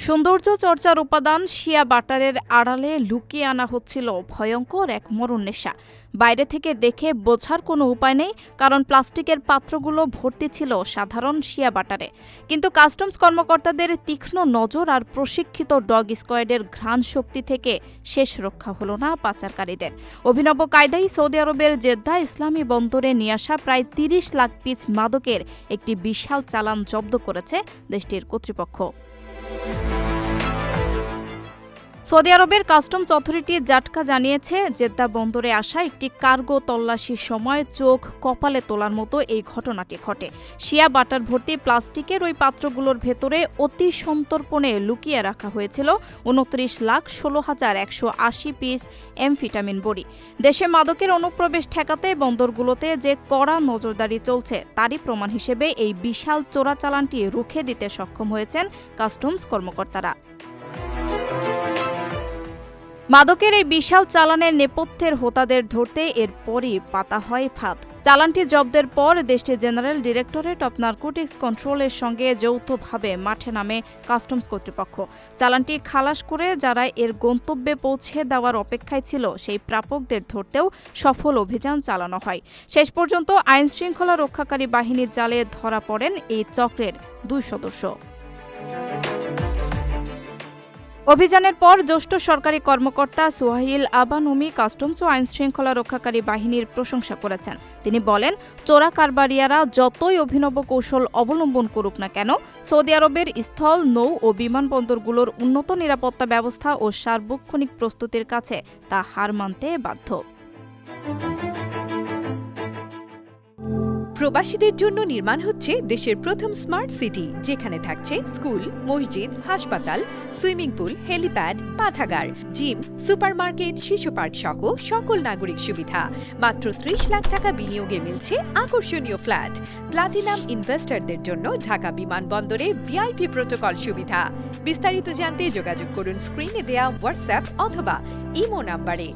সৌন্দর্য চর্চার উপাদান শিয়া বাটারের আড়ালে লুকিয়ে আনা হচ্ছিল ভয়ঙ্কর এক মরণ নেশা। বাইরে থেকে দেখে বোঝার কোনো উপায় নেই, কারণ প্লাস্টিকের পাত্রগুলো ভর্তি ছিল সাধারণ শিয়া বাটারে। কিন্তু কাস্টমস কর্মকর্তাদের তীক্ষ্ণ নজর আর প্রশিক্ষিত ডগ স্কোয়াডের ঘ্রাণ শক্তি থেকে শেষ রক্ষা হলো না পাচারকারীদের। অভিনব কায়দায় সৌদি আরবের জেদ্দা ইসলামী বন্দরে নিয়ে আসা প্রায় ৩০ লাখ পিস মাদকের একটি বিশাল চালান জব্দ করেছে দেশটির কর্তৃপক্ষ। সৌদি আরবের কাস্টমস অথরিটি জাটকা জানিয়েছে, জেদ্দা বন্দরে আসা একটি কার্গো তল্লাশির সময় চোখ কপালে তোলার মতো এই ঘটনাটি ঘটে। শিয়া বাটার ভর্তি প্লাস্টিকের ওই পাত্রগুলোর ভেতরে অতি সন্তর্পণে লুকিয়ে রাখা হয়েছিল ২৯,১৬,১৮০ পিস এমফিটামিন বড়ি। দেশে মাদকের অনুপ্রবেশ ঠেকাতে বন্দরগুলোতে যে কড়া নজরদারি চলছে তারই প্রমাণ হিসেবে এই বিশাল চোরাচালানটি রুখে দিতে সক্ষম হয়েছেন কাস্টমস কর্মকর্তারা। মাদকের এই বিশাল চালানের নেপথ্যের হোতাদের ধরতে এরপরই পাতা হয় ফাঁদ। চালানটি জব্দের পর দেশটির জেনারেল ডিরেক্টরেট অব নারকোটিক্স কন্ট্রোলের সঙ্গে যৌথভাবে মাঠে নামে কাস্টমস কর্তৃপক্ষ। চালানটি খালাস করে যারা এর গন্তব্যে পৌঁছে দেওয়ার অপেক্ষায় ছিল সেই প্রাপকদের ধরতেও সফল অভিযান চালানো হয়। শেষ পর্যন্ত আইনশৃঙ্খলা রক্ষাকারী বাহিনীর জালে ধরা পড়েন এই চক্রের ২ সদস্য। অভিযানের পর জ্যেষ্ঠ সরকারি কর্মকর্তা সুহাইল আবানুমি কাস্টমস ও আইনশৃঙ্খলা রক্ষাকারী বাহিনীর প্রশংসা করেছেন। তিনি বলেন, চোরা কারবারিয়ারা যতই অভিনব কৌশল অবলম্বন করুক না কেন, সৌদি আরবের স্থল, নৌ ও বিমানবন্দরগুলোর উন্নত নিরাপত্তা ব্যবস্থা ও সার্বক্ষণিক প্রস্তুতির কাছে তা হার মানতে বাধ্য। প্রবাসীদের জন্য নির্মাণ হচ্ছে দেশের প্রথম স্মার্ট সিটি, যেখানে থাকছে স্কুল, মসজিদ, হাসপাতাল, সুইমিং পুল, হেলিপ্যাড, পাঠাগার, জিম, সুপারমার্কেট, শিশু পার্ক সহ সকল নাগরিক সুবিধা। মাত্র ৩০ লাখ টাকা বিনিয়োগে মিলছে আকর্ষণীয় ফ্ল্যাট। প্লাটিনাম ইনভেস্টরদের জন্য ঢাকা বিমানবন্দরে ভিআইপি প্রোটোকল সুবিধা। বিস্তারিত জানতে যোগাযোগ করুন স্ক্রিনে দেয়া হোয়াটসঅ্যাপ অথবা ইমো নাম্বারে।